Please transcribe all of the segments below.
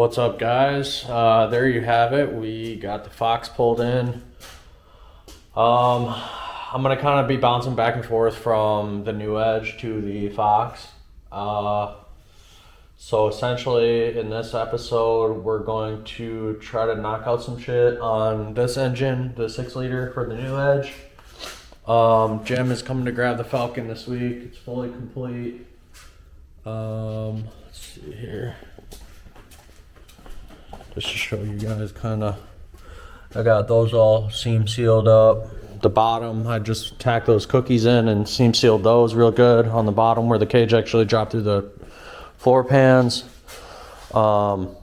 What's up, guys? There you have it. We got the Fox pulled in. I'm gonna kind of be bouncing back and forth from the New Edge to the Fox. So essentially in this episode, we're going to try to knock out some shit on this engine, the 6-liter for the New Edge. Jim is coming to grab the Falcon this week. It's fully complete. Let's see here. Just to show you guys I got those all seam sealed up. The bottom, I just tacked those cookies in and seam sealed those real good on the bottom where the cage actually dropped through the floor pans. And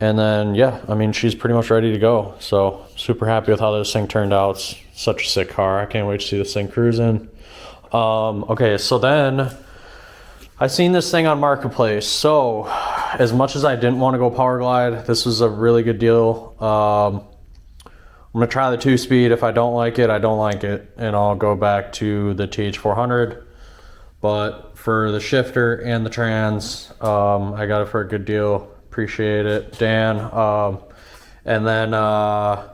then, yeah, I mean, she's pretty much ready to go. So super happy with how this thing turned out. It's such a sick car. I can't wait to see this thing cruising. Okay, so then I seen this thing on Marketplace. So as much as I didn't want to go Power Glide, this was a really good deal. I'm gonna try the 2-speed. If I don't like it, I don't like it, and I'll go back to the TH400. But for the shifter and the trans, I got it for a good deal. Appreciate it, Dan. And then I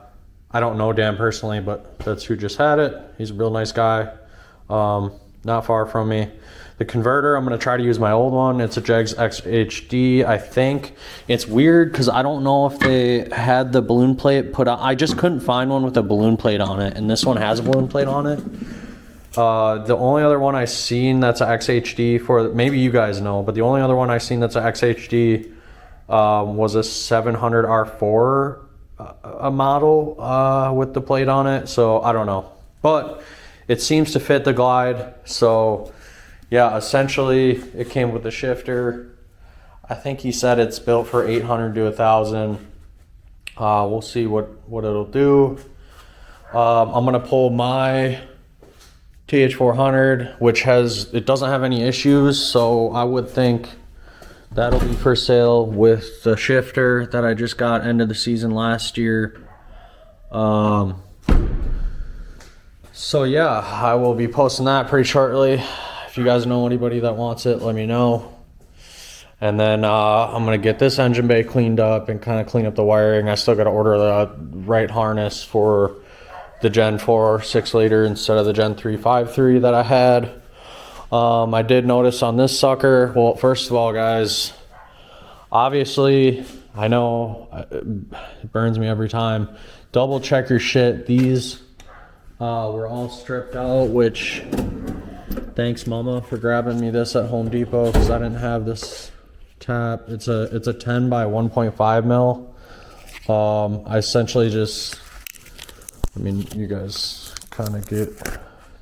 don't know Dan personally, but that's who just had it. He's a real nice guy. Not far from me. The converter, I'm going to try to use my old one. It's a Jegs XHD, I think. It's weird because I don't know if they had the balloon plate put on. I just couldn't find one with a balloon plate on it, and this one has a balloon plate on it. The only other one I seen that's a XHD for, maybe you guys know, but the only other one I seen that's a XHD was a 700R4 a model with the plate on it. So I don't know, but it seems to fit the Glide. So yeah, essentially it came with the shifter. I think he said it's built for 800 to 1,000. We'll see what it'll do. I'm gonna pull my TH400, which it doesn't have any issues, so I would think that'll be for sale with the shifter that I just got end of the season last year. So yeah, I will be posting that pretty shortly. If you guys know anybody that wants it, let me know. And then I'm gonna get this engine bay cleaned up and kind of clean up the wiring. I still gotta order the right harness for the Gen 4 6-liter instead of the Gen 3 5.3 that I had. I did notice on this sucker, well, first of all, guys, obviously, I know it burns me every time. Double check your shit. These were all stripped out, which thanks Mama for grabbing me this at Home Depot because I didn't have this tap. It's a 10 by 1.5 mil. I essentially just, I mean, you guys kind of get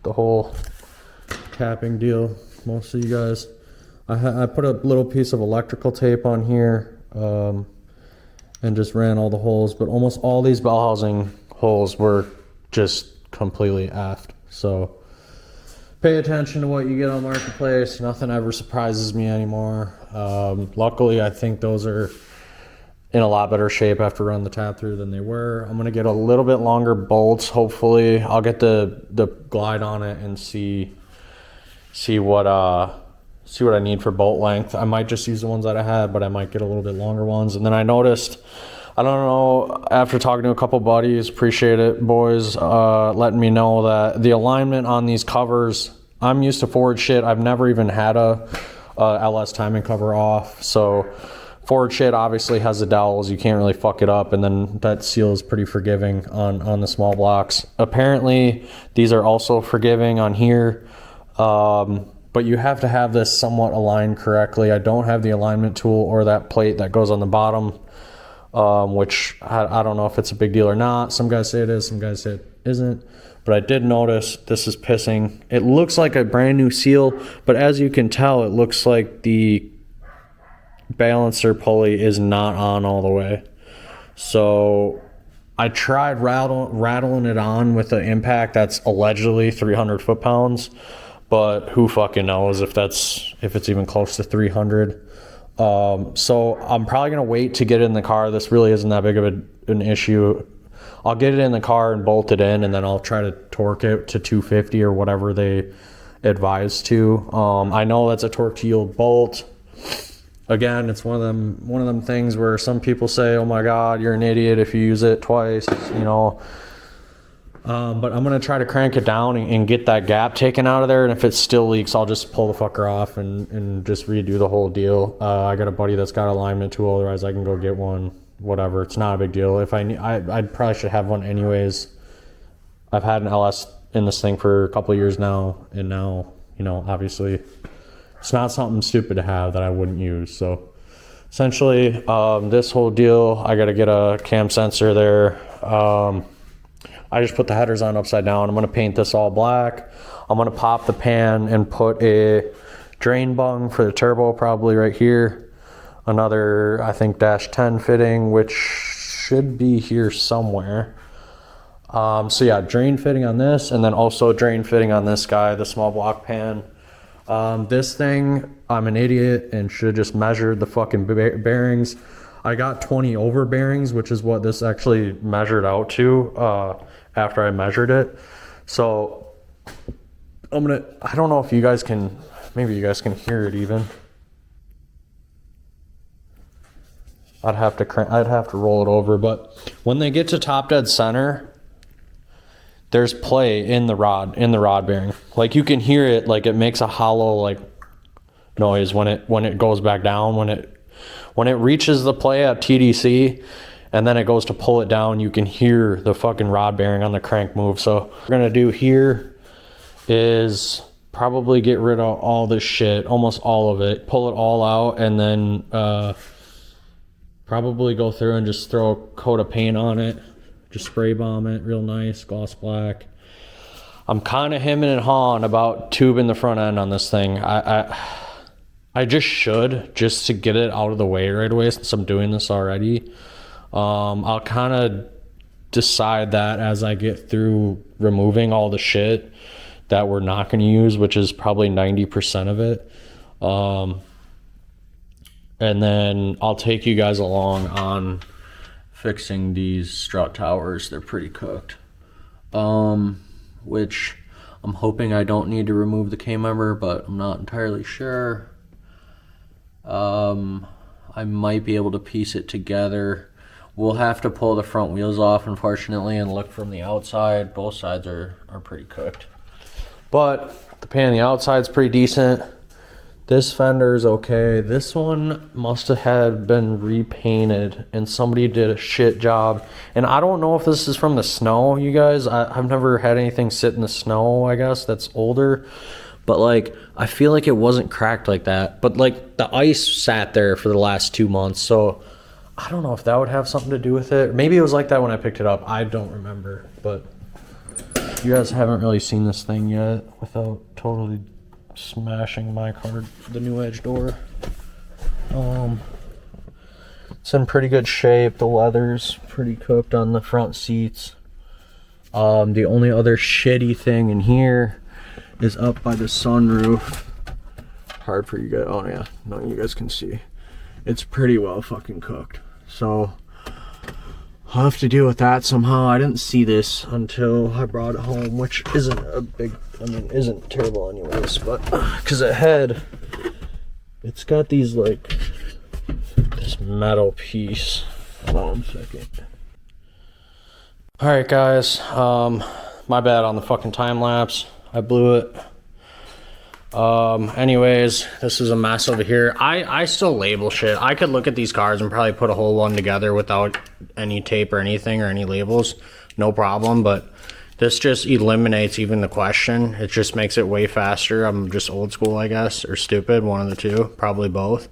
the whole tapping deal, most of you guys. I put a little piece of electrical tape on here and just ran all the holes, but almost all these bell housing holes were just completely effed. So pay attention to what you get on Marketplace. Nothing ever surprises me anymore. Luckily, I think those are in a lot better shape after running the tap through than they were. I'm gonna get a little bit longer bolts. Hopefully, I'll get the Glide on it and see what I need for bolt length. I might just use the ones that I had, but I might get a little bit longer ones. And then I noticed, I don't know, after talking to a couple buddies, appreciate it, boys, letting me know that the alignment on these covers, I'm used to Ford shit. I've never even had a LS timing cover off. So Ford shit obviously has the dowels. You can't really fuck it up. And then that seal is pretty forgiving on the small blocks. Apparently, these are also forgiving on here. But you have to have this somewhat aligned correctly. I don't have the alignment tool or that plate that goes on the bottom, which I don't know if it's a big deal or not. Some guys say it is, some guys say isn't. But I did notice this is pissing. It looks like a brand new seal, but as you can tell, it looks like the balancer pulley is not on all the way. So I tried rattling it on with an impact that's allegedly 300 foot-pounds, but who fucking knows if it's even close to 300. So I'm probably gonna wait to get it in the car. This really isn't that big of an issue. I'll get it in the car and bolt it in, and then I'll try to torque it to 250 or whatever they advise to. I know that's a torque to yield bolt. Again, it's one of them things where some people say, "Oh my God, you're an idiot if you use it twice," you know. But I'm gonna try to crank it down and get that gap taken out of there. And if it still leaks, I'll just pull the fucker off and just redo the whole deal. I got a buddy that's got an alignment tool. Otherwise, I can go get one. Whatever, it's not a big deal. If I probably should have one anyways. I've had an LS in this thing for a couple of years now, and now, you know, obviously it's not something stupid to have that I wouldn't use. So essentially, this whole deal, I got to get a cam sensor there. I just put the headers on upside down. I'm going to paint this all black. I'm going to pop the pan and put a drain bung for the turbo probably right here. Another, I think, -10 fitting, which should be here somewhere. So yeah, drain fitting on this, and then also drain fitting on this guy, the small block pan. This thing, I'm an idiot and should have just measured the fucking bearings. I got 20 over bearings, which is what this actually measured out to after I measured it. So I don't know if you guys can, maybe you guys can hear it even. I'd have to roll it over, but when they get to top dead center, there's play in the rod bearing. Like you can hear it, like it makes a hollow like noise when it goes back down. When it reaches the play at TDC and then it goes to pull it down, you can hear the fucking rod bearing on the crank move. So what we're gonna do here is probably get rid of all this shit, almost all of it, pull it all out, and then probably go through and just throw a coat of paint on it, just spray bomb it real nice, gloss black. I'm kind of hemming and hawing about tubing the front end on this thing. I just should, just to get it out of the way right away since I'm doing this already. I'll kind of decide that as I get through removing all the shit that we're not going to use, which is probably 90% of it. And then I'll take you guys along on fixing these strut towers. They're pretty cooked. Which I'm hoping I don't need to remove the K-member, but I'm not entirely sure. I might be able to piece it together. We'll have to pull the front wheels off, unfortunately, and look from the outside. Both sides are pretty cooked. But the paint on the outside is pretty decent. This fender is okay. This one must have had been repainted and somebody did a shit job. And I don't know if this is from the snow, you guys. I've never had anything sit in the snow, I guess, that's older. But like, I feel like it wasn't cracked like that. But like, the ice sat there for the last 2 months. So I don't know if that would have something to do with it. Maybe it was like that when I picked it up. I don't remember. But you guys haven't really seen this thing yet without totally smashing my car, the new edge door. It's in pretty good shape. The leather's pretty cooked on the front seats. The only other shitty thing in here is up by the sunroof. Hard for you guys. Oh yeah, no, you guys can see. It's pretty well fucking cooked. So I'll have to deal with that somehow. I didn't see this until I brought it home, which isn't a big, isn't terrible anyways, but because it's got these like, this metal piece. Hold on a second. All right, guys, my bad on the fucking time lapse. I blew it. Anyways, this is a mess over here. I still label shit. I could look at these cars and probably put a whole one together without any tape or anything or any labels, no problem. But this just eliminates even the question. It just makes it way faster. I'm just old school, I guess, or stupid, one of the two, probably both.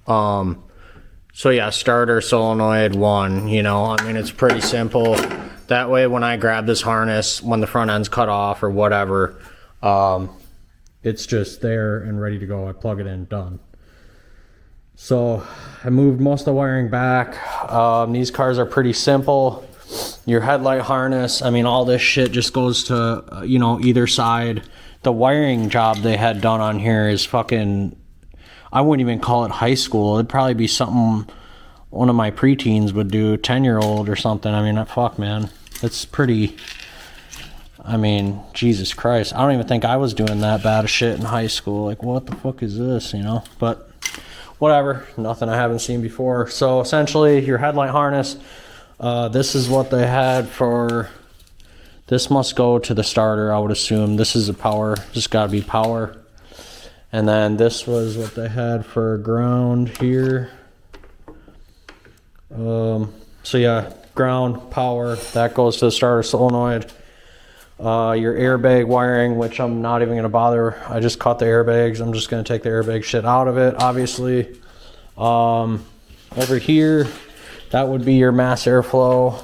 So yeah, starter solenoid 1, you know, I mean, it's pretty simple. That way when I grab this harness, when the front end's cut off or whatever, it's just there and ready to go. I plug it in, done. So I moved most of the wiring back. These cars are pretty simple. Your headlight harness, I mean, all this shit just goes to, you know, either side. The wiring job they had done on here is fucking, I wouldn't even call it high school. It'd probably be something one of my preteens would do, 10-year-old or something. I mean, fuck, man. It's pretty, I mean, Jesus Christ. I don't even think I was doing that bad of shit in high school. Like, what the fuck is this, you know? But whatever, nothing I haven't seen before. So essentially, your headlight harness, this is what they had for, this must go to the starter, I would assume. This is a power, this got to be power. And then this was what they had for ground here. So yeah, ground, power, that goes to the starter solenoid. Your airbag wiring, which I'm not even going to bother. I just cut the airbags. I'm just going to take the airbag shit out of it, obviously. Over here, that would be your mass airflow,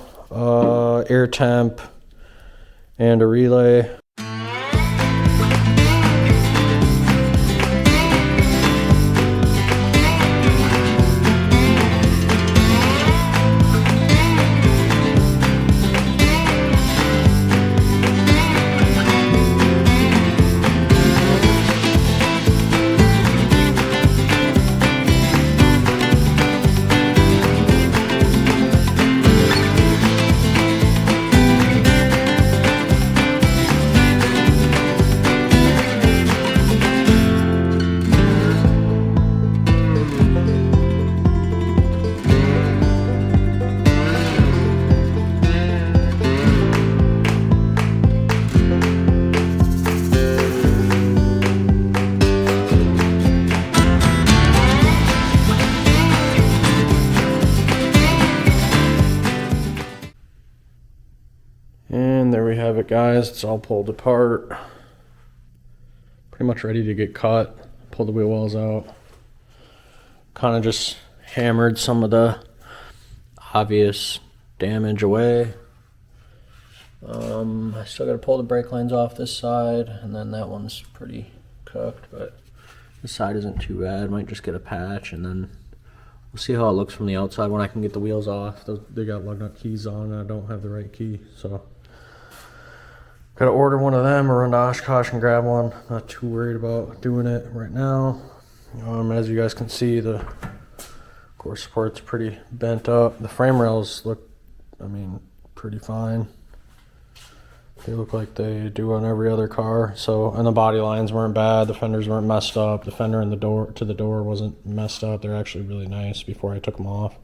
air temp, and a relay. And there we have it, guys. It's all pulled apart. Pretty much ready to get cut. Pulled the wheel wells out. Kind of just hammered some of the obvious damage away. I still got to pull the brake lines off this side, and then that one's pretty cooked, but this side isn't too bad. Might just get a patch, and then we'll see how it looks from the outside when I can get the wheels off. They got lug nut keys on, and I don't have the right key, so gotta order one of them or run to Oshkosh and grab one. Not too worried about doing it right now. As you guys can see, the core support's pretty bent up. The frame rails look, I mean, pretty fine. They look like they do on every other car. So, and the body lines weren't bad. The fenders weren't messed up. The fender in the door to the door wasn't messed up. They're actually really nice before I took them off.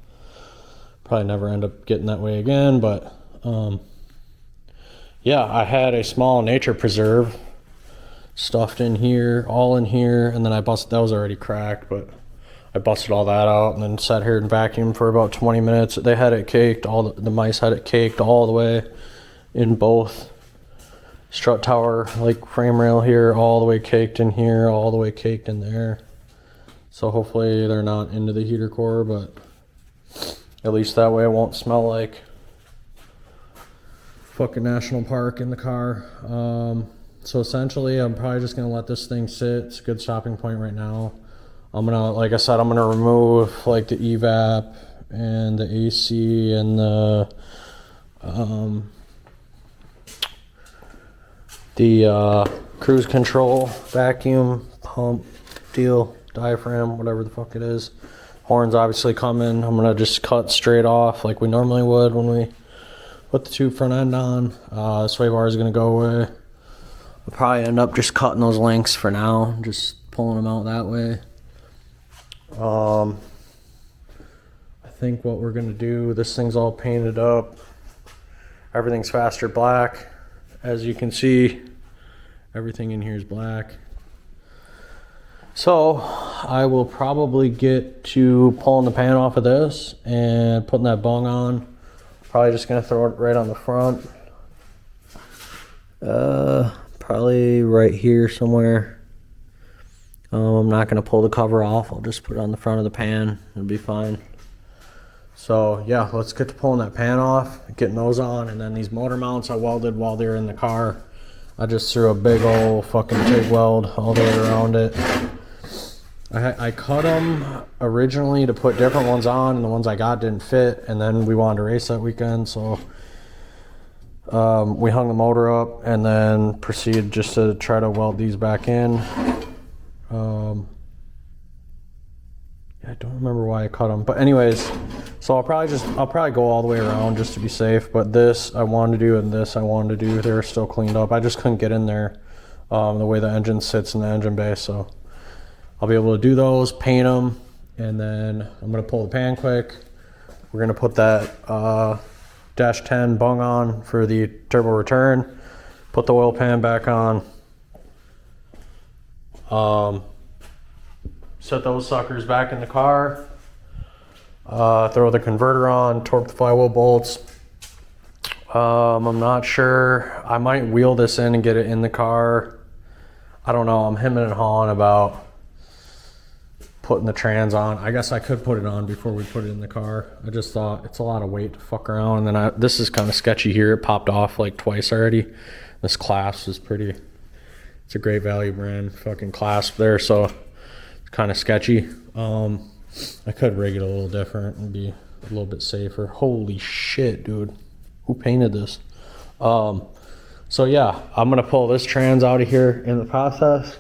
Probably never end up getting that way again, but yeah, I had a small nature preserve stuffed in here, all in here, and then I busted, that was already cracked, but I busted all that out and then sat here and vacuumed for about 20 minutes. They had it caked, all the mice had it caked all the way in both strut tower, like frame rail here, all the way caked in here, all the way caked in there. So hopefully they're not into the heater core, but at least that way it won't smell like fucking national park in the car. So essentially I'm probably just gonna let this thing sit. It's a good stopping point right now. I'm gonna, like I said, I'm gonna remove like the evap and the AC and the cruise control, vacuum, pump, deal, diaphragm, whatever the fuck it is. Horns obviously coming. I'm gonna just cut straight off like we normally would when we put the tube front end on. Sway bar is gonna go away. I'll probably end up just cutting those links for now, just pulling them out that way. I think what we're gonna do, this thing's all painted up. Everything's faster black. As you can see, everything in here is black. So I will probably get to pulling the pan off of this and putting that bung on. Probably just gonna throw it right on the front. Probably right here somewhere. I'm not gonna pull the cover off. I'll just put it on the front of the pan. It'll be fine. So yeah, let's get to pulling that pan off, getting those on, and then these motor mounts I welded while they were in the car. I just threw a big old fucking TIG weld all the way around it. I cut them originally to put different ones on, and the ones I got didn't fit, and then we wanted to race that weekend, so we hung the motor up and then proceeded just to try to weld these back in. I don't remember why I cut them, but anyways, so I'll probably go all the way around just to be safe. But this I wanted to do, and this I wanted to do. They were still cleaned up. I just couldn't get in there the way the engine sits in the engine bay. So I'll be able to do those, paint them, and then I'm gonna pull the pan quick. We're gonna put that dash 10 bung on for the turbo return. Put the oil pan back on. Set those suckers back in the car, throw the converter on, torque the flywheel bolts. I'm not sure. I might wheel this in and get it in the car. I don't know. I'm hemming and hawing about putting the trans on. I guess I could put it on before we put it in the car. I just thought it's a lot of weight to fuck around. And then this is kind of sketchy here. It popped off like twice already. This clasp is pretty, it's a Great Value brand fucking clasp there. So kind of sketchy. I could rig it a little different and be a little bit safer. Holy shit, dude, who painted this? So yeah, I'm gonna pull this trans out of here in the process,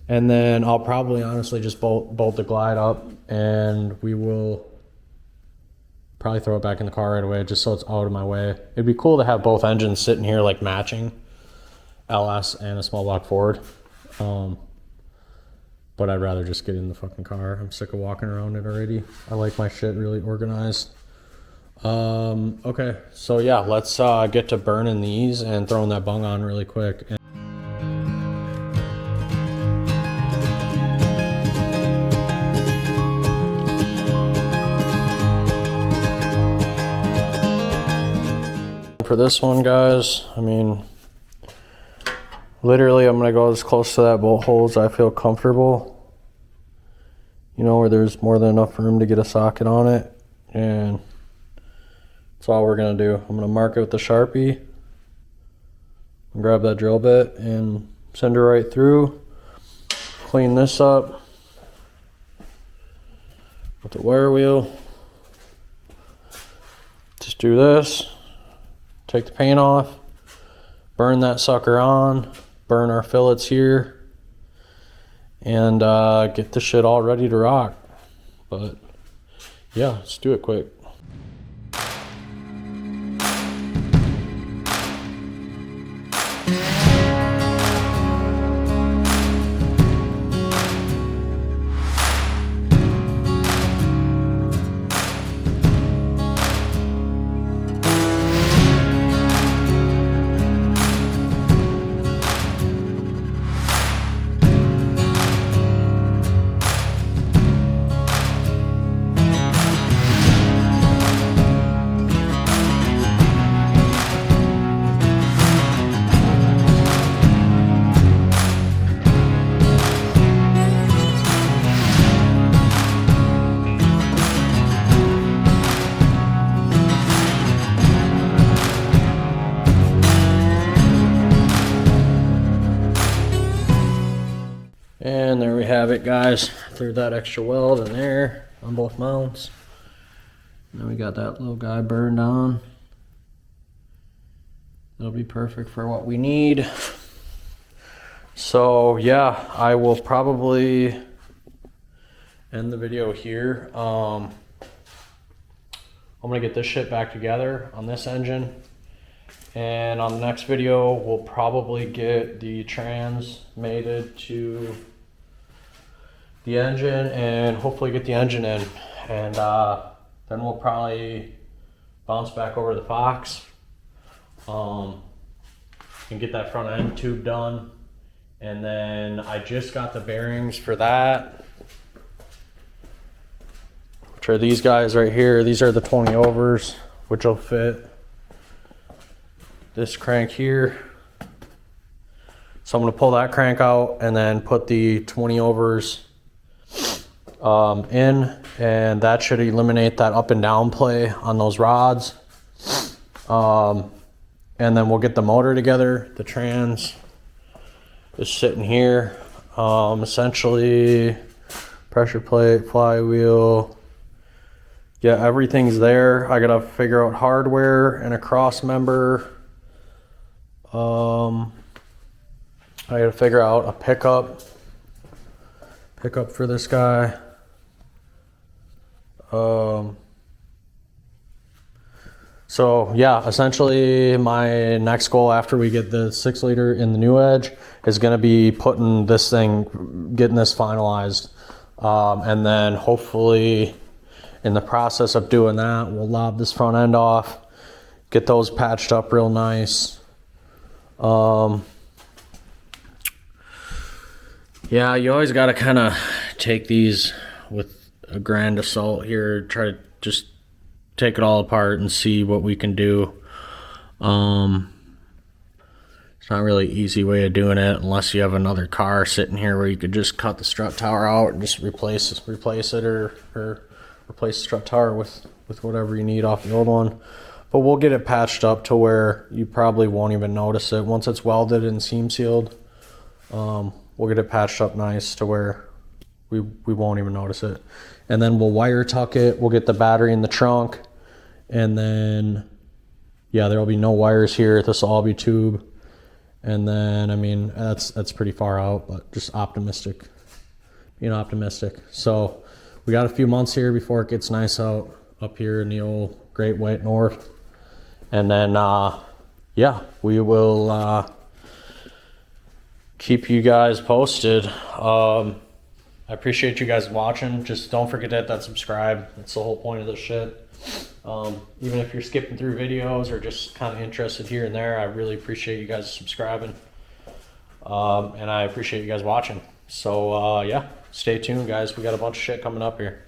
and then I'll probably honestly just bolt the glide up, and we will probably throw it back in the car right away just so it's out of my way. It'd be cool to have both engines sitting here like matching, LS and a small block Ford. But I'd rather just get in the fucking car. I'm sick of walking around it already. I like my shit really organized. Okay, so yeah, let's get to burning these and throwing that bung on really quick. For this one, guys, I mean, literally, I'm gonna go as close to that bolt hole as I feel comfortable. You know, where there's more than enough room to get a socket on it. And that's all we're gonna do. I'm gonna mark it with the Sharpie. Grab that drill bit and send it right through. Clean this up with the wire wheel. Just do this. Take the paint off. Burn that sucker on. Burn our fillets here, and get this shit all ready to rock. But yeah, let's do it quick. And there we have it, guys. Threw that extra weld in there on both mounts. Now we got that little guy burned on. That'll be perfect for what we need. So yeah, I will probably end the video here. I'm gonna get this shit back together on this engine. And on the next video, we'll probably get the trans mated to the engine and hopefully get the engine in. And then we'll probably bounce back over the Fox and get that front end tube done. And then I just got the bearings for that, which are these guys right here. These are the 20 overs, which will fit this crank here. So I'm going to pull that crank out and then put the 20 overs in, and that should eliminate that up and down play on those rods. And then we'll get the motor together. The trans is sitting here. Essentially, pressure plate, flywheel. Yeah, everything's there. I gotta figure out hardware and a cross member. I gotta figure out a pickup for this guy. So yeah, essentially my next goal after we get the 6 liter in the new Edge is going to be putting this thing, getting this finalized. And then hopefully in the process of doing that, we'll lob this front end off, get those patched up real nice. Yeah, you always got to kind of take these with a grain of salt here, try to just take it all apart and see what we can do. It's not really an easy way of doing it unless you have another car sitting here where you could just cut the strut tower out and just replace it or replace the strut tower with whatever you need off the old one. But we'll get it patched up to where you probably won't even notice it. Once it's welded and seam sealed, we'll get it patched up nice to where we won't even notice it. And then we'll wire tuck it. We'll get the battery in the trunk. And then, yeah, there will be no wires here. This will all be tube. And then, I mean, that's pretty far out, but just optimistic, being optimistic. So we got a few months here before it gets nice out up here in the old Great White North. And then, yeah, we will keep you guys posted. I appreciate you guys watching. Just don't forget to hit that subscribe. That's the whole point of this shit. Even if you're skipping through videos or just kind of interested here and there, I really appreciate you guys subscribing. And I appreciate you guys watching. So, yeah, stay tuned, guys. We got a bunch of shit coming up here.